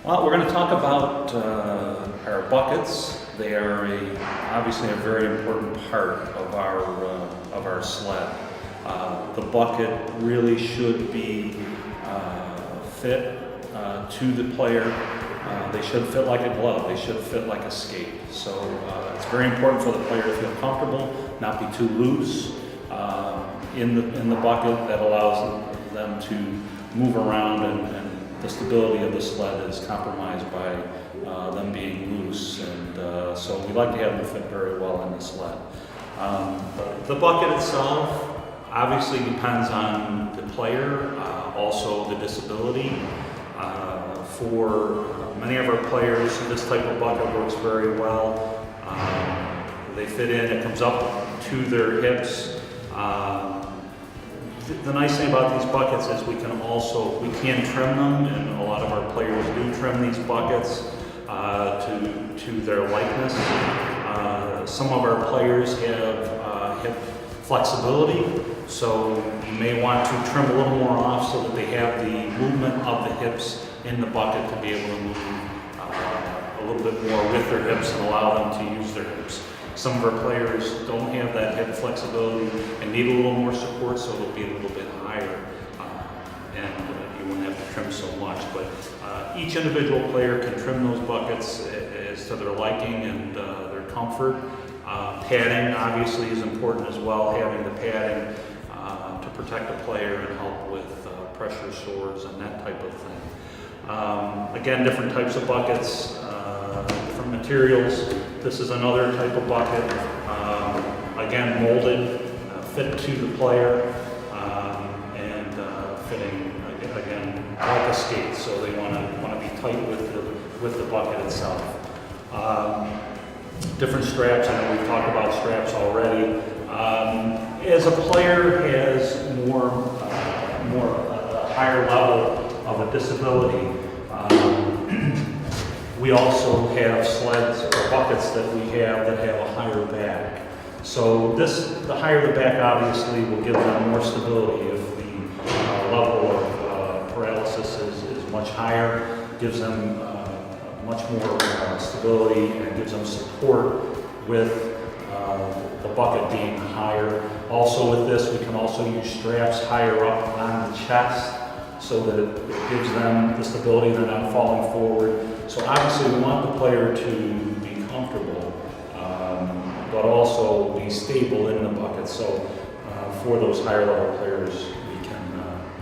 Well, we're going to talk about our buckets. They are obviously a very important part of our sled. The bucket really should be fit to the player. They should fit like a glove. They should fit like a skate. So it's very important for the player to feel comfortable, not be too loose in the bucket. That allows them to move around, and the stability of the sled is compromised by them being loose, and so we like to have them fit very well in the sled. The bucket itself obviously depends on the player, also the disability. For many of our players, this type of bucket works very well. They fit in, it comes up to their hips. The nice thing about these buckets is we can trim them, and a lot of our players do trim these buckets to their likeness. Some of our players have hip flexibility, so you may want to trim a little more off so that they have the movement of the hips in the bucket to be able to move a little bit more with their hips and allow them to use their hips. Some of our players don't have that hip flexibility and need a little more support, so they'll be a little bit higher, and you won't have to trim so much. But each individual player can trim those buckets as to their liking and their comfort. Padding obviously is important as well, having the padding to protect the player and help with pressure sores and that type of thing. Again, different types of buckets, different materials. This is another type of bucket, again molded, fit to the player, and fitting again like a skate. So they want to be tight with the bucket itself. Different straps. I know we've talked about straps already. As a player has more a higher level of a disability, we also have sleds or buckets that we have that have a higher back. So the higher the back obviously will give them more stability. If the level of paralysis is much higher, gives them much more stability, and gives them support with the bucket being higher. Also with this, we can also use straps higher up on the chest so that it gives them the stability, they're not falling forward. So obviously we want the player to be comfortable, but also be stable in the bucket. So for those higher level players,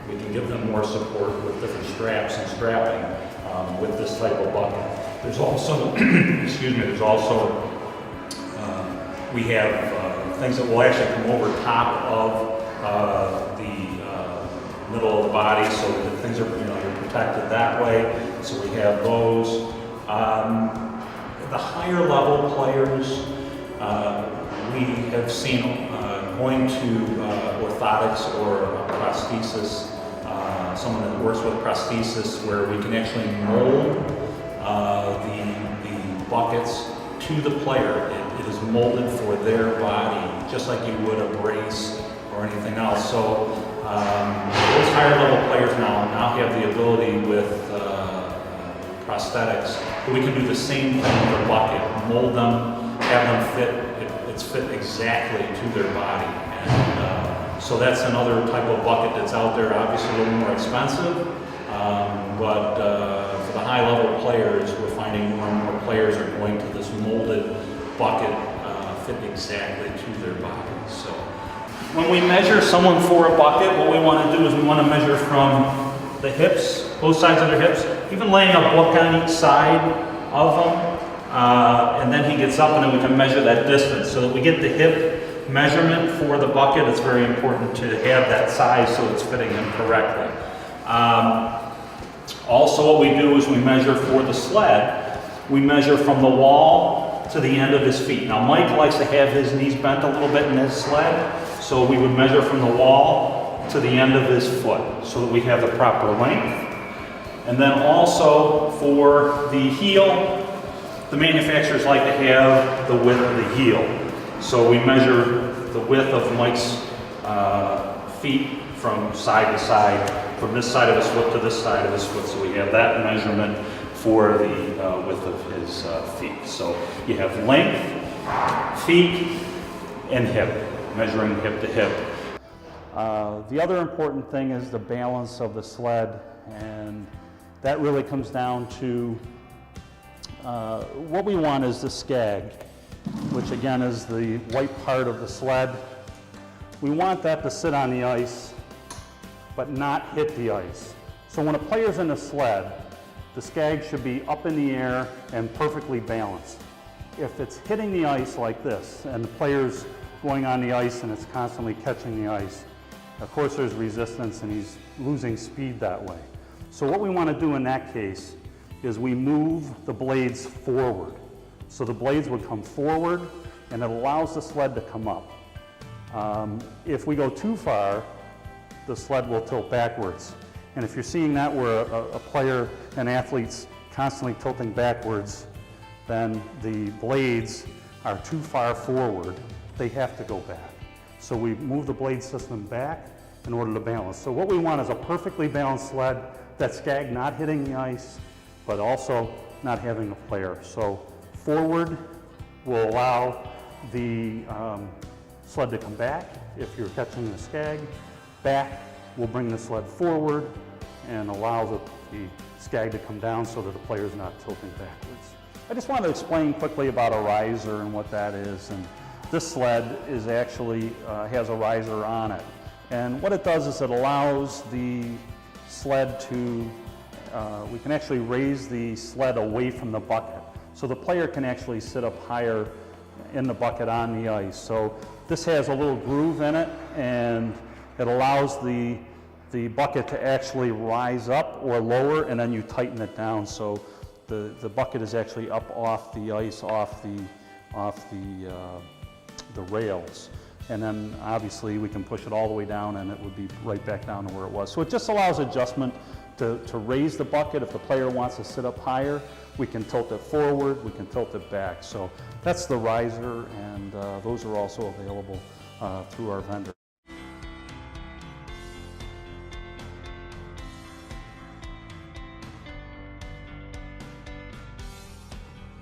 we can give them more support with different straps and strapping with this type of bucket. There's also, excuse me, we have things that will actually come over top of the middle of the body, so that things are, you're protected that way. So we have those. The higher level players, we have seen going to orthotics or prosthesis, someone that works with prosthesis, where we can actually mold the buckets to the player. It is molded for their body, just like you would a brace or anything else. So those higher level players now have the ability with prosthetics, but we can do the same thing with a bucket, mold them, have them fit, it's fit exactly to their body. And so that's another type of bucket that's out there, obviously a little more expensive, but for the high level players, we're finding more and more players are going to this molded bucket, fit exactly to their body. So when we measure someone for a bucket, what we want to do is we want to measure from the hips, both sides of their hips, even laying a book on each side of them, and then he gets up, and then we can measure that distance so that we get the hip measurement for the bucket. It's very important to have that size so it's fitting him correctly. Also what we do is we measure for the sled. We measure from the wall to the end of his feet. Now Mike likes to have his knees bent a little bit in his sled, so we would measure from the wall to the end of his foot so that we have the proper length. And then also for the heel, the manufacturers like to have the width of the heel. So we measure the width of Mike's feet from side to side, from this side of his foot to this side of his foot. So we have that measurement for the width of his feet. So you have length, feet, and hip, measuring hip to hip. The other important thing is the balance of the sled, and that really comes down to what we want is the skag, which again is the white part of the sled. We want that to sit on the ice, but not hit the ice. So when a player's in a sled, the skag should be up in the air and perfectly balanced. If it's hitting the ice like this, and the player's going on the ice and it's constantly catching the ice, of course there's resistance and he's losing speed that way. So what we want to do in that case is we move the blades forward. So the blades would come forward and it allows the sled to come up. If we go too far, the sled will tilt backwards. And if you're seeing that where a player, an athlete's constantly tilting backwards, then the blades are too far forward. They have to go back. So we move the blade system back in order to balance. So what we want is a perfectly balanced sled, that skag not hitting the ice, but also not having a player. So forward will allow the sled to come back if you're catching the skag. Back will bring the sled forward and allow the skag to come down so that the player's not tilting backwards. I just want to explain quickly about a riser and what that is. And this sled is actually has a riser on it. And what it does is it allows the sled to, we can actually raise the sled away from the bucket. So the player can actually sit up higher in the bucket on the ice. So this has a little groove in it, and it allows the bucket to actually rise up or lower, and then you tighten it down. So the bucket is actually up off the ice, off the rails. And then obviously we can push it all the way down and it would be right back down to where it was. So it just allows adjustment to raise the bucket. If the player wants to sit up higher, we can tilt it forward, we can tilt it back. So that's the riser, and those are also available through our vendor.